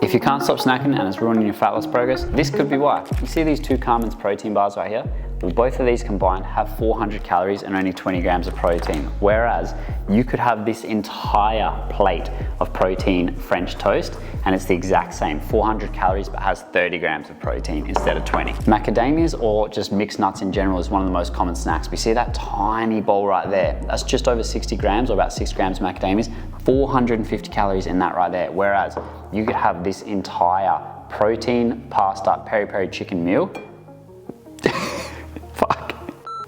If you can't stop snacking and it's ruining your fat loss progress, this could be why. You see these two Carmen's protein bars right here? Well, both of these combined have 400 calories and only 20 grams of protein, whereas you could have this entire plate of protein French toast and it's the exact same, 400 calories but has 30 grams of protein instead of 20. Macadamias or just mixed nuts in general is one of the most common snacks. We see that tiny bowl right there. That's just over 60 grams or about 6 grams of macadamias, 450 calories in that right there, whereas you could have this entire protein pasta peri-peri chicken meal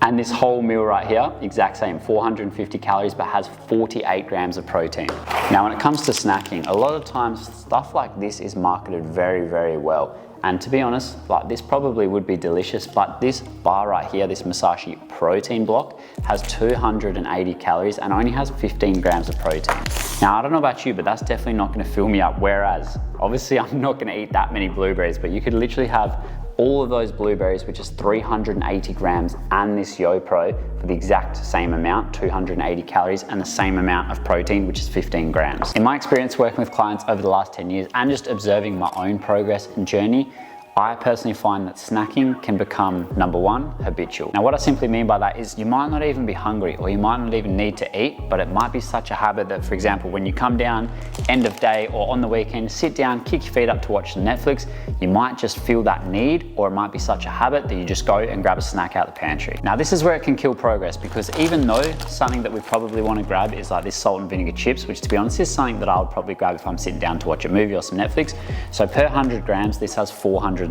and this whole meal right here, exact same, 450 calories, but has 48 grams of protein. Now, when it comes to snacking, a lot of times stuff like this is marketed very, very well. And to be honest, like this probably would be delicious, but this bar right here, this Musashi protein block, has 280 calories and only has 15 grams of protein. Now, I don't know about you, but that's definitely not gonna fill me up. Whereas, obviously I'm not gonna eat that many blueberries, but you could literally have all of those blueberries, which is 380 grams, and this YoPro for the exact same amount, 280 calories, and the same amount of protein, which is 15 grams. In my experience working with clients over the last 10 years and just observing my own progress and journey, I personally find that snacking can become, number one, habitual. Now, what I simply mean by that is you might not even be hungry or you might not even need to eat, but it might be such a habit that, for example, when you come down end of day or on the weekend, sit down, kick your feet up to watch the Netflix, you might just feel that need, or it might be such a habit that you just go and grab a snack out the pantry. Now, this is where it can kill progress, because even though something that we probably want to grab is like this salt and vinegar chips, which to be honest is something that I would probably grab if I'm sitting down to watch a movie or some Netflix. So per 100 grams, this has 471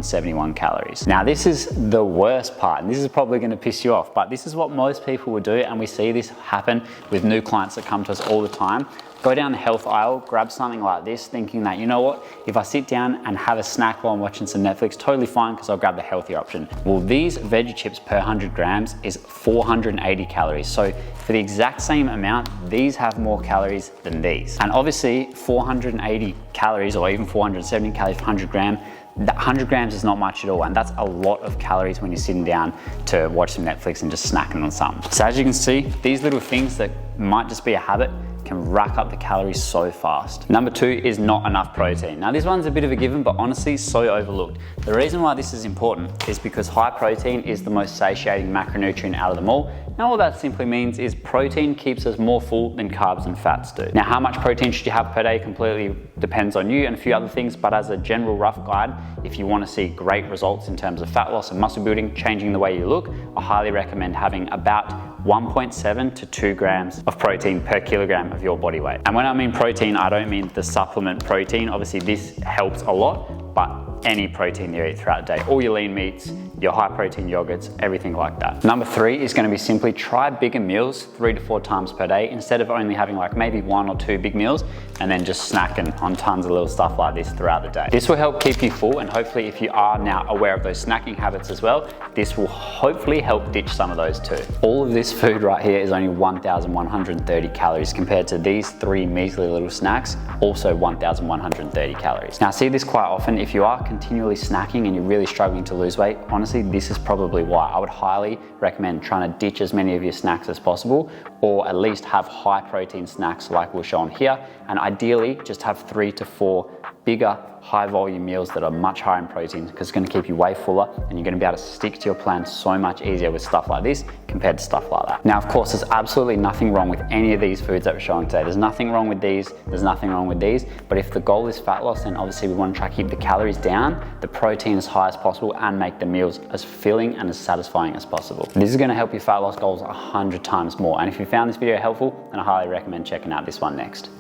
calories. Now, this is the worst part, and this is probably going to piss you off, but this is what most people would do, and we see this happen with new clients that come to us all the time. Go down the health aisle, grab something like this, thinking that, you know what, if I sit down and have a snack while I'm watching some Netflix, totally fine, because I'll grab the healthier option. Well, these veggie chips per 100 grams is 480 calories. So for the exact same amount, these have more calories than these. And obviously 480 calories or even 470 calories per 100 gram, that 100 grams is not much at all, and that's a lot of calories when you're sitting down to watch some Netflix and just snacking on something. So as you can see, these little things that might just be a habit can rack up the calories so fast. Number two is not enough protein. Now, this one's a bit of a given, but honestly so overlooked. The reason why this is important is because high protein is the most satiating macronutrient out of them all. Now, all that simply means is protein keeps us more full than carbs and fats do. Now, how much protein should you have per day completely depends on you and a few other things, but as a general rough guide, if you want to see great results in terms of fat loss and muscle building, changing the way you look, I highly recommend having about 1.7 to 2 grams of protein per kilogram of your body weight. And when I mean protein, I don't mean the supplement protein. Obviously this helps a lot, but any protein you eat throughout the day, all your lean meats, your high protein yogurts, everything like that. Number three is going to be simply try bigger meals 3 to 4 times per day, instead of only having like maybe 1 or 2 big meals and then just snacking on tons of little stuff like this throughout the day. This will help keep you full, and hopefully if you are now aware of those snacking habits as well, this will hopefully help ditch some of those too. All of this food right here is only 1,130 calories compared to these 3 measly little snacks, also 1,130 calories. Now, I see this quite often. If you are continually snacking and you're really struggling to lose weight, honestly, this is probably why. I would highly recommend trying to ditch as many of your snacks as possible, or at least have high protein snacks like we'll show on here, and ideally just have 3 to 4 bigger high volume meals that are much higher in protein, because it's going to keep you way fuller and you're going to be able to stick to your plan so much easier with stuff like this compared to stuff like that. Now, of course, there's absolutely nothing wrong with any of these foods that we're showing today. There's nothing wrong with these, there's nothing wrong with these, but if the goal is fat loss, then obviously we want to try to keep the calories down, the protein as high as possible, and make the meals as filling and as satisfying as possible. This is going to help your fat loss goals 100 times more. And if you found this video helpful, then I highly recommend checking out this one next.